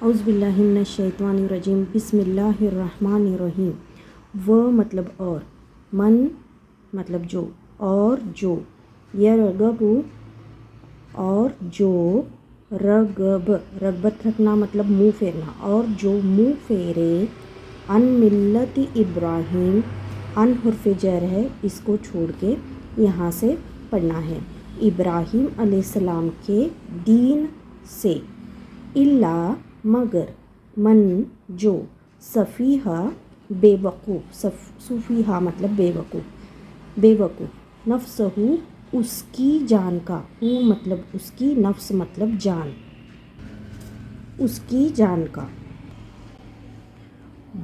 औज़ुबिल्लाहिमिनश्शैतानिर्रजीम बिस्मिल्लाहिर्रहमानिर्रहीम। व मतलब और, मन मतलब जो, और जो, यरगबु और जो, रगब रगबत रखना मतलब मुँह फेरना, और जो मुँह फेरे, अन मिल्लति इब्राहीम, अन हुर्फ जर है, इसको छोड़ के यहाँ से पढ़ना है, इब्राहीम अलैहिस्सलाम के दीन से, इल्ला मगर, मन जो, सफ़ीहा बेवकूफ़, सूफ़ीहा मतलब बेवकूफ़, नफ्सहू उसकी जान का, हु मतलब उसकी, नफ्स मतलब जान, उसकी जान का,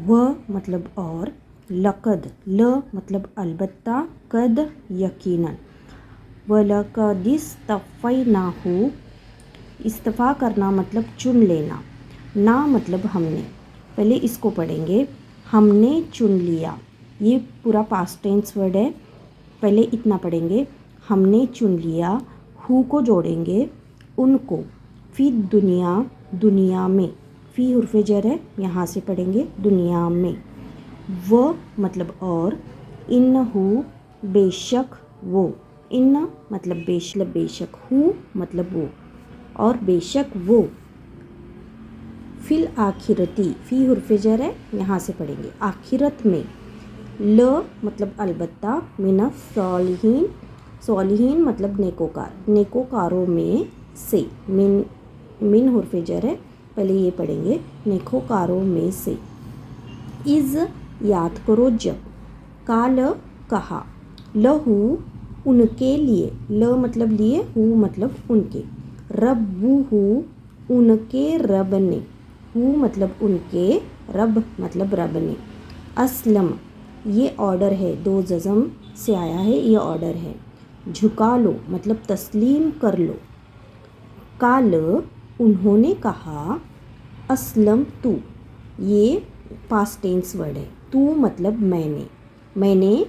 व मतलब और, लक़द ल मतलब अलबत्ता, कद यकीनन, वलक़दिस्तफ़ैनाहु इस्तफ़ा करना मतलब चुन लेना, ना मतलब हमने। पहले इसको पढ़ेंगे, हमने चुन लिया, ये पूरा पास्ट टेंस वर्ड है। पहले इतना पढ़ेंगे, हमने चुन लिया, हु को जोड़ेंगे, उनको, फ़ी दुनिया दुनिया में, फ़ी हुर्फ़े जर है, यहाँ से पढ़ेंगे दुनिया में, व मतलब और, इन्नहु बेशक वो, इन्न मतलब बेशक, हु मतलब वो, और बेशक वो, फिल आखिरती, फ़ी हुर्फ़े जर है, यहाँ से पढ़ेंगे आखिरत में, ल मतलब अलबत्ता, मिनस सॉलिहीन, सॉलिहीन मतलब नेकोकार, नेकोकारों में से, मिन हुर्फ़े जर है, पहले ये पढ़ेंगे नेकोकारों में से, इज़ याद करो जब, काल कहा, लहू उनके लिए, ल मतलब लिए, हु मतलब उनके, रब्बुहु उनके रब ने, हु मतलब उनके, रब मतलब रब ने, अस्लम ये ऑर्डर है, दो जज़म से आया है, ये ऑर्डर है, झुका लो मतलब तस्लीम कर लो, काल उन्होंने कहा, असलम तू, ये पास्ट टेंस वर्ड है, तू मतलब मैंने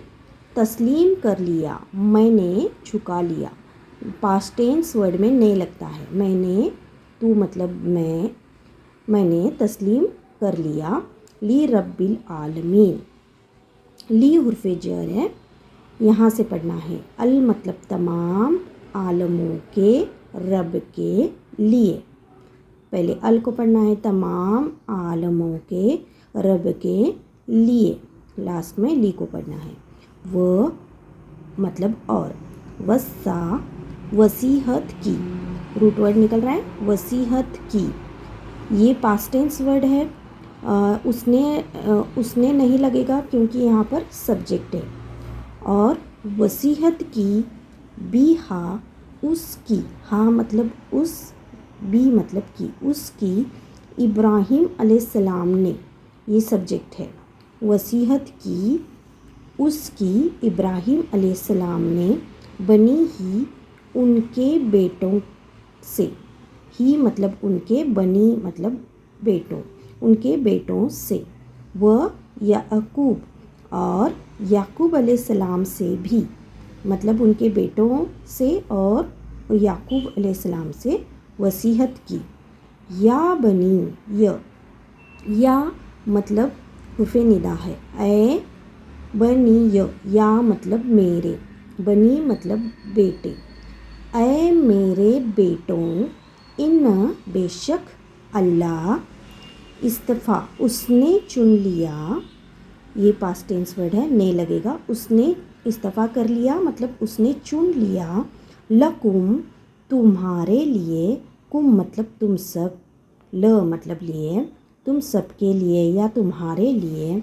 तस्लीम कर लिया, मैंने झुका लिया, पास्ट टेंस वर्ड में ने लगता है, मैंने, तू मतलब मैंने तस्लीम कर लिया, ली रब्बिल आलमीन, ली हुर्फ़े जर है, यहाँ से पढ़ना है, अल मतलब तमाम, आलमों के, रब के लिए, पहले अल को पढ़ना है, तमाम आलमों के, रब के लिए, लास्ट में ली को पढ़ना है, व मतलब और, वसा वसीहत की, रूट वर्ड निकल रहा है, वसीहत की, ये पास्ट टेंस वर्ड है, उसने नहीं लगेगा क्योंकि यहाँ पर सब्जेक्ट है, और वसीहत की, बी हा उसकी, हा मतलब उस, बी मतलब की, उसकी, इब्राहीम अलैहिस्सलाम ने, ये सब्जेक्ट है, वसीहत की उसकी, इब्राहीम अलैहिस्सलाम ने, बनी ही उनके बेटों से, ही मतलब उनके, बनी मतलब बेटों, उनके बेटों से, व याकूब और याकूब अलैहिस्सलाम से भी, मतलब उनके बेटों से और याकूब अलैहिस्सलाम से वसीहत की, या बनी, या मतलब हुर्फ़े निदा है, ए बनी, या मतलब मेरे, बनी मतलब बेटे, ऐ मेरे बेटों, इन बेशक, अल्लाह, इस्तफ़ा उसने चुन लिया, ये पास्ट टेंस वर्ड है, ने लगेगा, उसने इस्तफ़ा कर लिया मतलब उसने चुन लिया, लकुम तुम्हारे लिए, कुम मतलब तुम सब, ल मतलब लिए, तुम सब के लिए या तुम्हारे लिए,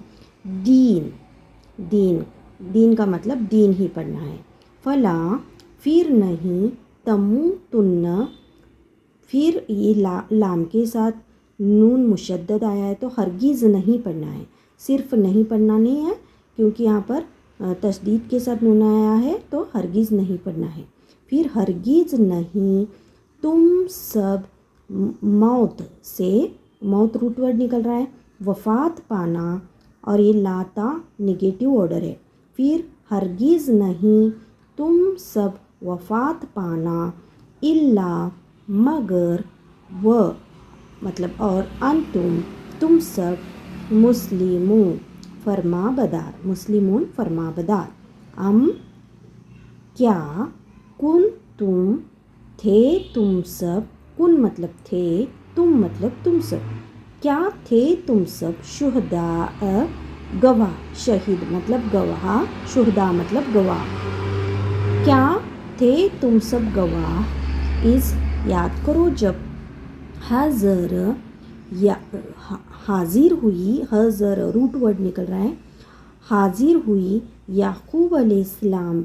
दीन का मतलब दीन ही पढ़ना है, फला फिर नहीं, तमु तुन्ना, फिर ये लाम के साथ नून मुशद्दद आया है तो हरगिज़ नहीं पढ़ना है, सिर्फ नहीं पढ़ना नहीं है क्योंकि यहाँ पर तशदीद के साथ नून आया है तो हरगिज़ नहीं पढ़ना है, फिर हरगिज़ नहीं, तुम सब, मौत से, मौत रूट वर्ड निकल रहा है, वफ़ात पाना, और ये लाता नेगेटिव ऑर्डर है, फिर हरगिज़ नहीं, तुम सब वफ़ात पाना, इल्ला मगर, व मतलब और अंतुम तुम सब मुस्लिमून फरमाबदार मुस्लिमून फरमाबदार अम क्या कुन तुम थे तुम सब कुन मतलब थे तुम मतलब तुम सब क्या थे तुम सब शुहदा गवाह शहीद मतलब गवाह शुहदा मतलब गवाह क्या थे तुम सब गवाह इस याद करो जब हाजर या हाजिर हुई हाजर रूट वर्ड निकल रहा है हाजिर हुई याकूब अलैहिस्सलाम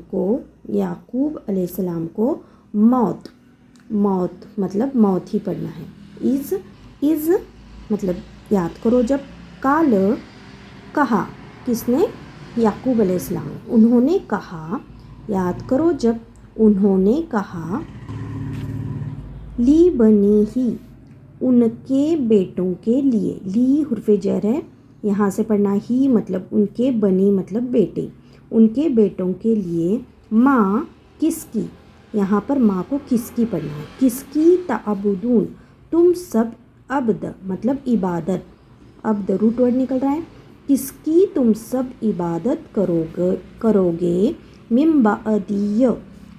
को मौत मौत मतलब मौत ही पढ़ना है इज़ मतलब याद करो जब काल कहा किसने याकूब अलैहिस्सलाम उन्होंने कहा याद करो जब उन्होंने कहा ली बनी ही उनके बेटों के लिए ली हुर्फ़े जर है यहाँ से पढ़ना ही मतलब उनके बनी मतलब बेटे उनके बेटों के लिए माँ किसकी यहाँ पर माँ को किसकी पढ़ना है किसकी ताबुदून तुम सब अब्द मतलब इबादत अब्द रूट वर्ड निकल रहा है किसकी तुम सब इबादत करोगे मिम बादिय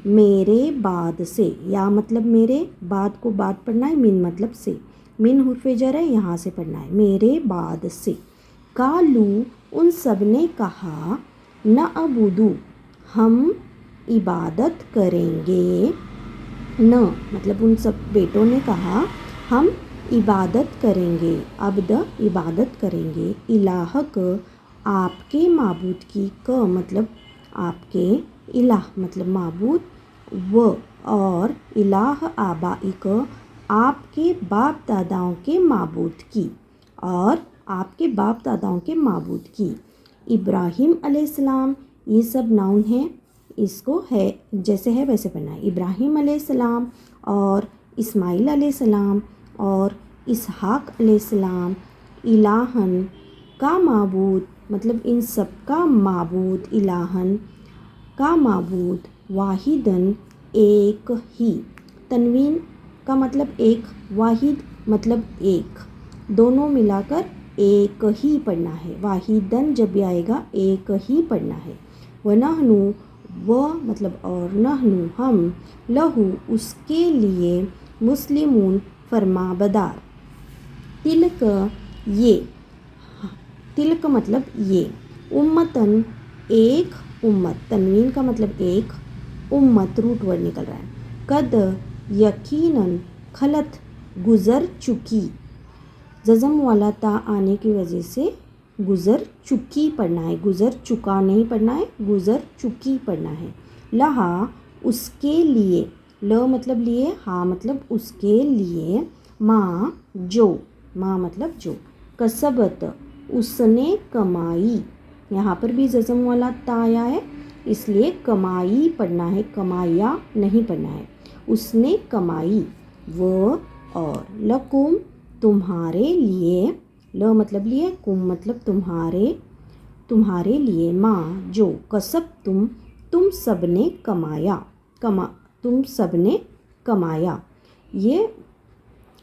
मेरे बाद से या मतलब मेरे बाद को बाद पढ़ना है मिन मतलब से मिन हुर्फ़े जर है यहाँ से पढ़ना है मेरे बाद से कालू उन सब ने कहा न अबुदू हम इबादत करेंगे न मतलब उन सब बेटों ने कहा हम इबादत करेंगे अब्द इबादत करेंगे इलाहक आपके माबूद की क मतलब आपके इलाह मतलब माबूद व और इलाह आबाइक आपके बाप दादाओं के माबूद की और आपके बाप दादाओं के माबूद की इब्राहिम अलैहिस्सलाम ये सब नाउन हैं इसको है जैसे है वैसे पढ़ना है इब्राहिम अलैहिस्सलाम और इस्माइल अलैहिस्सलाम और इसहाक अलैहिस्सलाम इलाहन का माबूद मतलब इन सब का माबूद इलाहन का माबूद वाहिदन एक ही तनवीन का मतलब एक वाहिद मतलब एक दोनों मिलाकर एक ही पढ़ना है वाहिदन जब भी आएगा एक ही पढ़ना है वनहनु व मतलब और नहनु हम लहू उसके लिए मुस्लिमून फरमाबदार तिलक ये तिलक मतलब ये उम्मतन एक उम्मत तनवीन का मतलब एक उम्मत रूट वर्ड निकल रहा है कद यकीनन खलत गुज़र चुकी जज़म वाला ता आने की वजह से गुज़र चुकी पढ़ना है गुज़र चुका नहीं पढ़ना है गुज़र चुकी पढ़ना है लहा उसके लिए ल मतलब लिए हा मतलब उसके लिए माँ मतलब जो कसबत उसने कमाई यहाँ पर भी जज़म वाला ता आया है इसलिए कमाई पढ़ना है कमाया नहीं पढ़ना है उसने कमाई वो और लकुम तुम्हारे लिए ल मतलब लिए कुम मतलब तुम्हारे लिए माँ जो कसब तुम सब ने कमाया तुम सब ने कमाया ये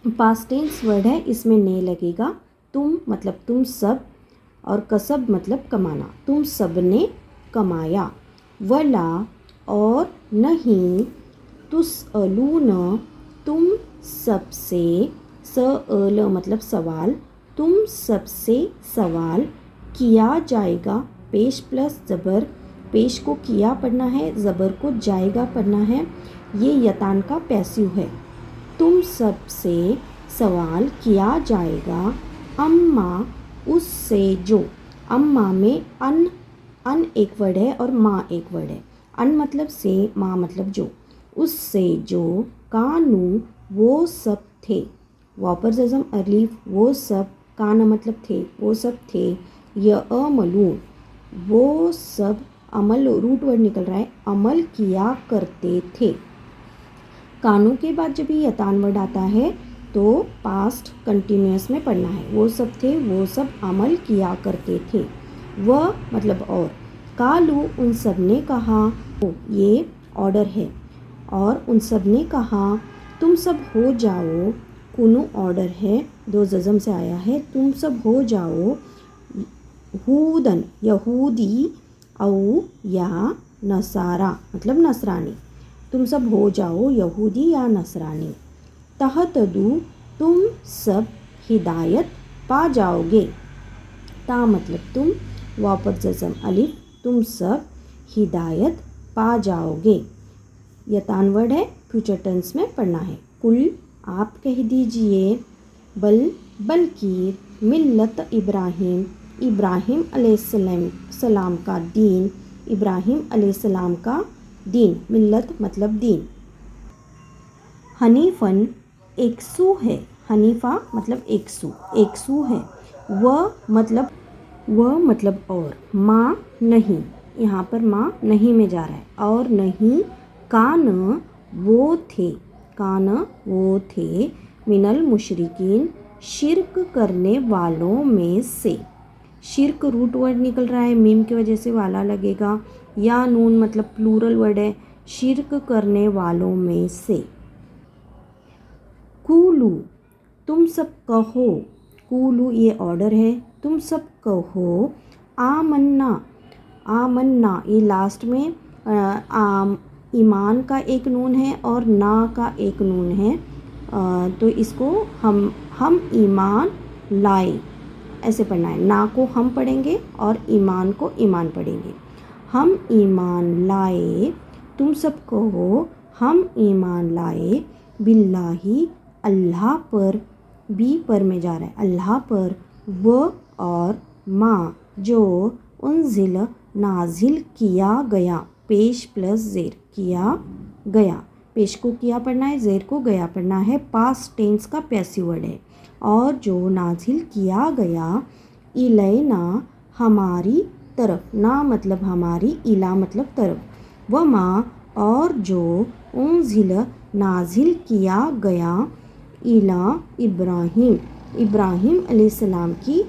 पास्ट टेंस वर्ड है इसमें ने लगेगा तुम मतलब तुम सब और कसब मतलब कमाना तुम सब ने कमाया वला और नहीं तुसअलून तुम सबसे सअल मतलब सवाल तुम सबसे सवाल किया जाएगा पेश प्लस ज़बर पेश को किया पढ़ना है ज़बर को जाएगा पढ़ना है ये यतान का पैसिव है तुम सबसे सवाल किया जाएगा अम्मा उससे जो अम्मा में अन एक वर्ड है और माँ एक वर्ड है अन मतलब से माँ मतलब जो उससे जो कानू वो सब थे वापर जज़म अलीफ वो सब काना मतलब थे वो सब थे यअमलून वो सब अमल रूट वर्ड निकल रहा है अमल किया करते थे कानों के बाद जब ये यतान वर्ड आता है तो पास्ट कंटिन्यूस में पढ़ना है वो सब थे वो सब अमल किया करते थे वह मतलब और कालू उन सब ने कहा ये ऑर्डर है और उन सब ने कहा तुम सब हो जाओ कुनु ऑर्डर है दो जज़म से आया है। तुम सब हो जाओ हूदन यहूदी औ या नसारा मतलब नसरानी। तुम सब हो जाओ यहूदी या नसरानी। तहतदू तुम सब हिदायत पा जाओगे। ता मतलब तुम, वाव पर जज़म अलिफ, तुम सब हिदायत पा जाओगे। यह तान वर्ड है, फ्यूचर टेंस में पढ़ना है। कुल आप कह दीजिए, बल्कि मिल्लत इब्राहिम, इब्राहिम अलैहिस्सलाम का दीन, इब्राहिम अलैहिस्सलाम का दीन, मिल्लत मतलब दीन। हनीफन एकसू है, हनीफा मतलब एकसू, एकसू है। वह मतलब और, माँ नहीं, यहाँ पर माँ नहीं में जा रहा है, और नहीं, कान वो थे, कान वो थे, मिनल मुशरिकीन शिर्क करने वालों में से। शिर्क रूट वर्ड निकल रहा है, मीम की वजह से वाला लगेगा, या नून मतलब प्लूरल वर्ड है, शिर्क करने वालों में से। कूलू तुम सब कहो, कूलू ये ऑर्डर है, तुम सब कहो, आमन्ना, आमन्ना ये लास्ट में ईमान का एक नून है और ना का एक नून है, तो इसको हम ईमान लाए ऐसे पढ़ना है। ना को हम पढ़ेंगे और ईमान को ईमान पढ़ेंगे। हम ईमान लाए, तुम सब कहो हम ईमान लाए, बिल्लाही अल्लाह पर, बी पर में जा रहा है, अल्लाह पर, व और माँ जो उन्जिल नाजिल किया गया, पेश प्लस ज़ेर किया गया, पेश को किया पढ़ना है, ज़ेर को गया पढ़ना है, पास्ट टेंस का पैसिव वर्ड है। और जो नाजिल किया गया, इलैना हमारी तरफ, ना मतलब हमारी, इला मतलब तरफ, व माँ और जो उन्जिल नाजिल किया गया, इला इब्राहिम, इब्राहिम अलैहिस्सलाम की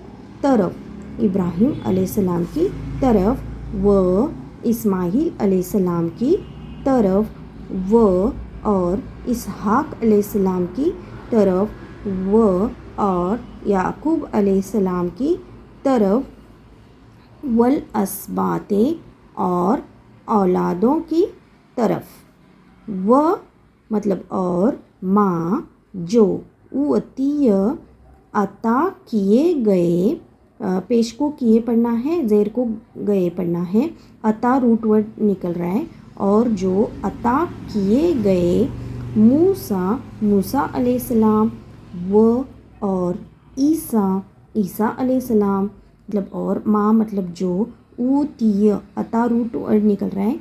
तरफ, इब्राहिम अलैहिस्सलाम की तरफ, व इस्माइल अलैहिस्सलाम की तरफ, व और इसहाक अलैहिस्सलाम की तरफ, व और याकूब अलैहिस्सलाम की तरफ, वल अस्बाते और औलादों की तरफ, व मतलब और माँ जो उअतीय अता किए गए, पेश को किए पढ़ना है, ज़ेर को गए पढ़ना है, अता रूट वर्ड निकल रहा है, और जो अता किए गए, मूसा अलैहिस्सलाम, व और ईसा अलैहिस्सलाम मतलब और, माँ मतलब जो, ऊतीय अता रूट वर्ड निकल रहा है,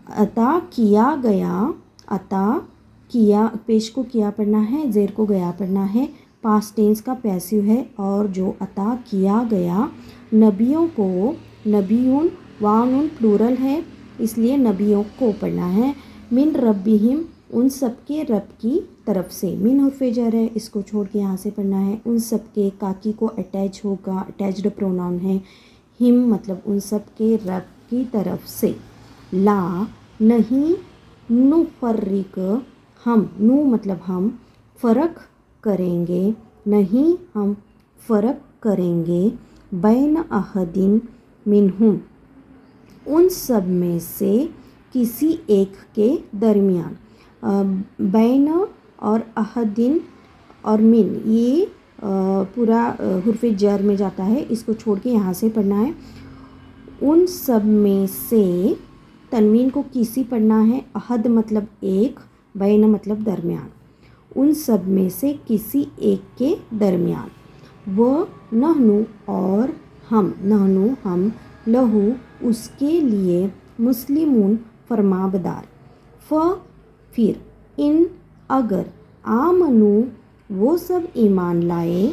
अता किया गया, अता किया, पेश को किया पढ़ना है, ज़ेर को गया पढ़ना है, पास्ट टेंस का पैसिव है, और जो अता किया गया नबियों को, नबियुन वानुन प्लूरल है इसलिए नबियों को पढ़ना है, मिन रब्बिहिम उन सब के रब की तरफ से, मिन हुर्फ़े जर है, इसको छोड़ के यहाँ से पढ़ना है, उन सब के, काकी को अटैच होगा, अटैच्ड प्रोनाउन है, हिम मतलब उन सब के रब की तरफ से। ला नहीं, नुफ़र्रिक हम, नु मतलब हम, फ़र्क करेंगे, नहीं हम फ़र्क करेंगे, बैन अहदिन मिनहुम उन सब में से किसी एक के दरमियान, बैन और अहदिन और मिन ये पूरा हुर्फ़े जर में जाता है, इसको छोड़ के यहाँ से पढ़ना है। उन सब में से, तनवीन को किसी पढ़ना है, अहद मतलब एक, बैन मतलब दरमियान, उन सब में से किसी एक के दरमियान, व नहनु और हम, नहनु हम, लहू उसके लिए, मुस्लिमून फरमाबदार, फिर, इन अगर, आमनु वो सब ईमान लाए,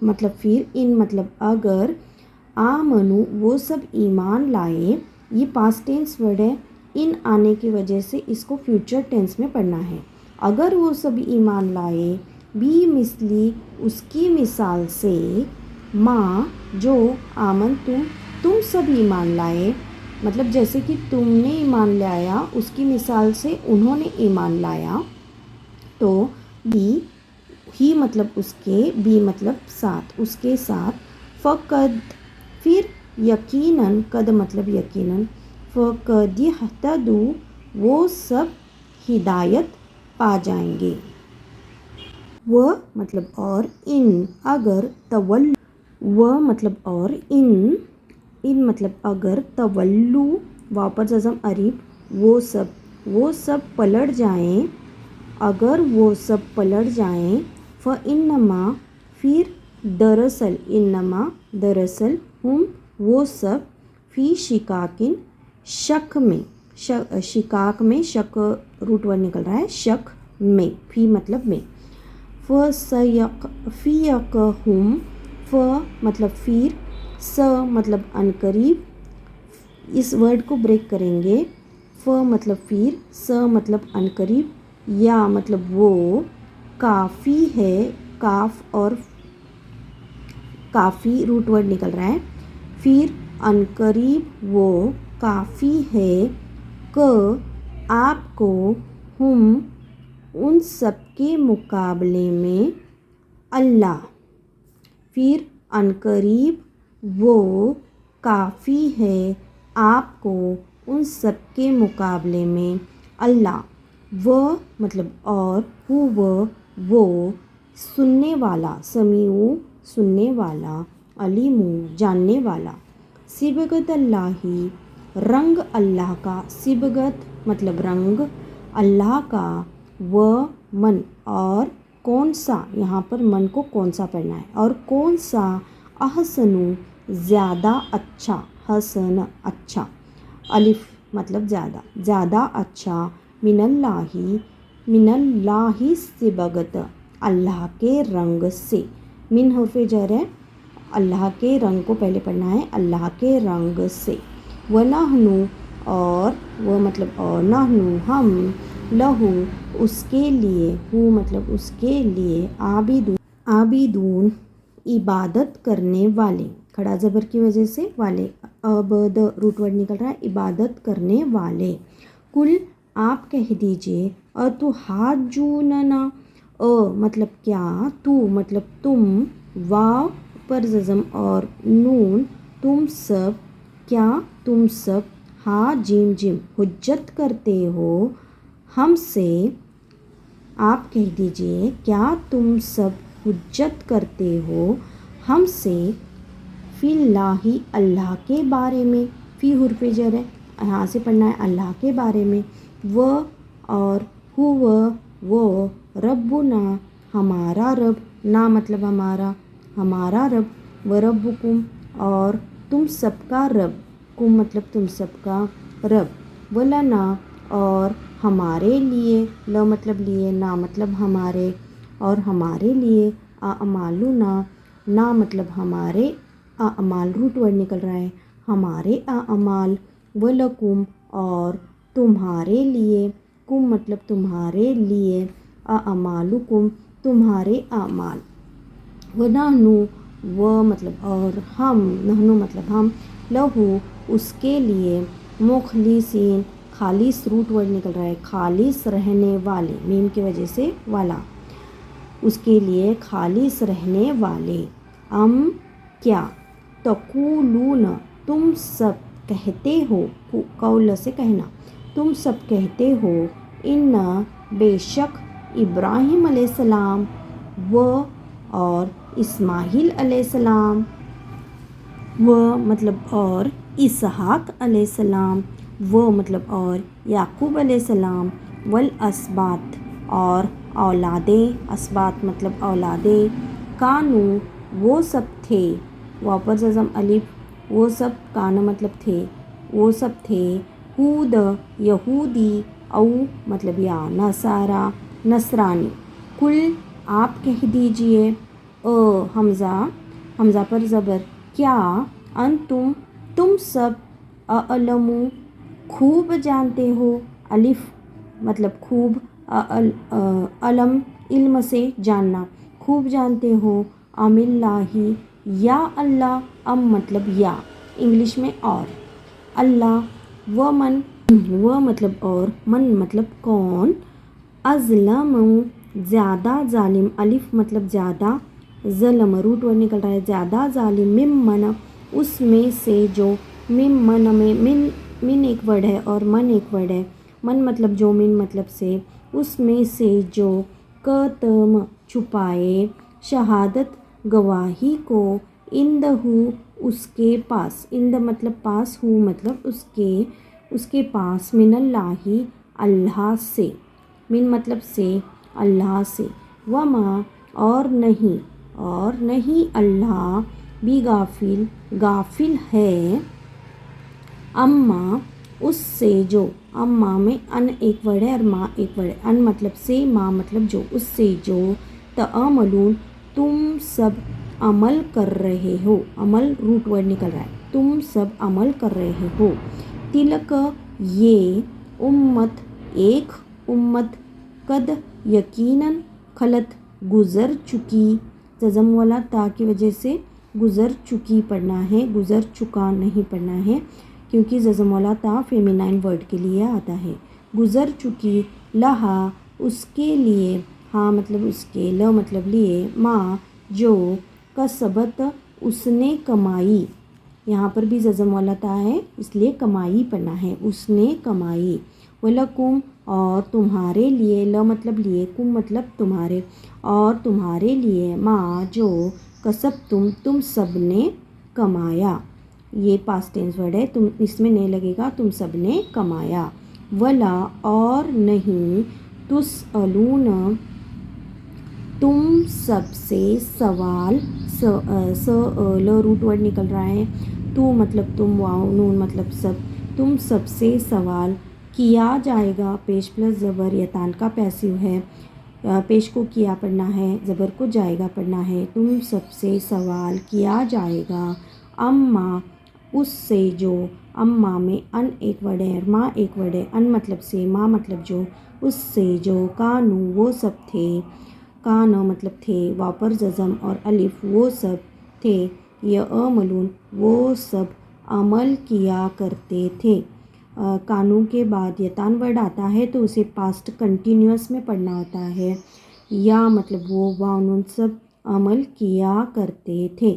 मतलब फिर, इन मतलब अगर, आमनु वो सब ईमान लाए, ये पास्ट टेंस वर्ड है, इन आने की वजह से इसको फ्यूचर टेंस में पढ़ना है। अगर वो सब ईमान लाए, बी मिसली उसकी मिसाल से, माँ जो, आमन तुम सब ईमान लाए, मतलब जैसे कि तुमने ईमान लाया उसकी मिसाल से उन्होंने ईमान लाया, तो बी ही मतलब उसके, बी मतलब साथ, उसके साथ, फ़क़द फिर यकीनन, कद मतलब यकीनन, फ़क़द यहतदू वो सब हिदायत पा जाएंगे। वह मतलब और, इन अगर, तवल्लु वह मतलब और, इन मतलब अगर, तवल्लु वाव पर जज़म अरीब, वो सब पलट जाएं, अगर वो सब पलट जाएं, फ़इन्नमा फिर दरअसल, इन्नमा दरअसल, हम वो सब, फ़ी शिकाकिन शक में, शिकाक में, शक रूट वर्ड निकल रहा है, शक में, फ़ी मतलब में, फ़ियक़हुम, फ़ मतलब फिर, स मतलब अनकरीब, इस वर्ड को ब्रेक करेंगे, फ मतलब फिर, स मतलब अनकरीब, या मतलब वो, काफ़ी है, काफ और काफ़ी रूट वर्ड निकल रहा है, फिर अनकरीब वो, काफ़ी है, क आपको, हम उन सब के मुकाबले में, अल्लाह फिर अनकरीब वो, काफ़ी है, आपको उन सब के मुकाबले में, अल्लाह वह मतलब और, वो सुनने वाला, समीऊ सुनने वाला, अलीमू जानने वाला, सिबगत अल्लाही रंग अल्लाह का, सिबगत मतलब रंग, अल्लाह का, वह मन और कौन सा, यहाँ पर मन को कौन सा पढ़ना है, और कौन सा, अहसनु ज़्यादा अच्छा, हसन अच्छा, अलिफ मतलब ज़्यादा अच्छा, मिनल्लाही सिबगत अल्लाह के रंग से, मिन हर्फ़े जर है, अल्लाह के रंग को पहले पढ़ना है, अल्लाह के रंग से, व नहनु और, वह मतलब और, नहनु हम, लहू उसके लिए, हु मतलब उसके लिए, आबिदून इबादत करने वाले, खड़ा ज़बर की वजह से वाले, अब द रूट वर्ड निकल रहा है, इबादत करने वाले, कुल आप कह दीजिए, अतुहाज्जूनना, मतलब क्या, तू मतलब तुम, वाव पर जज़म और नून, तुम सब, क्या तुम सब, हा जिम जिम हुज्जत करते हो हमसे, आप कह दीजिए क्या तुम सब हुज्जत करते हो हमसे, फ़िल्लाही अल्लाह के बारे में, फ़ी हुर्फ़े जर है, यहाँ से पढ़ना है अल्लाह के बारे में, वह और, हुव वो, रब्बुना हमारा रब, ना मतलब हमारा रब, व रब्बुकुम और तुम सबका रब, कुम मतलब तुम सबका रब, वलना और हमारे लिए, ल मतलब लिए, ना मतलब हमारे, और हमारे लिए, अमालुना ना मतलब हमारे, अमाल रूट वर्ड निकल रहा है, हमारे अमाल, वलकुम और तुम्हारे लिए, कुम मतलब तुम्हारे लिए, अमालुकुम तुम्हारे अमाल, व नहनु व मतलब और, हम नहनु मतलब हम, लहू उसके लिए, मुखलिसीन खालिस रूट वर्ड निकल रहा है, खालिस रहने वाले, मीम की वजह से वाला, उसके लिए खालिस रहने वाले, क्या, तक़ूलून तुम सब कहते हो, कौल से कहना, तुम सब कहते हो, इन्ना बेशक इब्राहिम अलैहिस्सलाम व और इस्माइल अलैहिस्सलाम, व मतलब और इसहाक अलैहिस्सलाम, व मतलब और याकूब अलैहिस्सलाम, वल अस्बात और औलादे, अस्बात मतलब औलादे, कानू वो सब थे, वापर जज़म अलिफ, वो सब, काना मतलब थे, वो सब थे, हूद यहूदी, औ मतलब या नसारा नसरानी, कुल आप कह दीजिए, हमज़ा पर ज़बर, क्या, तुम सब, अलमु खूब जानते हो, अलिफ मतलब खूब, अलम इल्म से जानना, खूब जानते हो, अमिल्लाही या अल्लाह, अम मतलब या, इंग्लिश में और, अल्लाह व मतलब और, मन मतलब कौन, अज़लम ज़्यादा जालिम, अलिफ मतलब ज़्यादा, ज़लम रूट वर्ड निकल रहा है ज़्यादा जालिम, मिम्मन उसमें से जो, मिम्मन में मिन एक वर्ड है और मन एक वर्ड है। मन मतलब जो, मिन मतलब से, उसमें से जो कतम छुपाए, शहादत गवाही को, इंदहू उसके पास, इंद मतलब पास, हूँ मतलब उसके पास, मिनल्लाही अल्लाह से, मिन मतलब से, अल्लाह से, वमा और नहीं अल्लाह भी गाफिल है, अम्मा उससे जो, अम्मा में अन एक वर्ड है और माँ एक वर्ड है, अन मतलब से, माँ मतलब जो, उससे जो, तअमलून तुम सब अमल कर रहे हो, अमल रूट वर्ड निकल रहा है, तुम सब अमल कर रहे हो, तिलक ये, उम्मत एक उम्मत, कद यकीनन खलत गुज़र चुकी, जज़म वाला ता की वजह से गुज़र चुकी पढ़ना है, गुज़र चुका नहीं पढ़ना है, क्योंकि जज़म वाला ता फेमिनाइन वर्ड के लिए आता है। गुज़र चुकी, लहा उसके लिए, हाँ मतलब उसके, ल मतलब लिए, माँ जो, कसबत उसने कमाई, यहाँ पर भी जज़म वाला ता है इसलिए कमाई पढ़ना है, उसने कमाई, वलकुम और तुम्हारे लिए, ल मतलब लिए, कुम मतलब तुम्हारे, और तुम्हारे लिए, माँ जो, कसब तुम सब ने कमाया, ये पास्ट टेंस वर्ड है, तुम इसमें नहीं लगेगा, तुम सब ने कमाया, वला और नहीं, तुसअलून तुम सबसे सवाल, ल रूट वर्ड निकल रहा है, तू मतलब तुम, वाव नून मतलब सब, तुम सबसे सवाल किया जाएगा, पेश प्लस ज़बर, यतान का पैसिव है, पेश को किया पढ़ना है, ज़बर को जाएगा पढ़ना है, तुम सबसे सवाल किया जाएगा, अम्मा उससे जो, अम्मा में अन एक वर्ड है, माँ एक वर्ड है, अन मतलब से, माँ मतलब जो, उससे जो, कानू वो सब थे, कान मतलब थे, वापर जज़म और अलिफ वो सब थे, यअमलून वो सब अमल किया करते थे, कानू के बाद यतान वर्ड आता है तो उसे पास्ट कंटिन्यूअस में पढ़ना होता है, या मतलब वो वाउन सब अमल किया करते थे।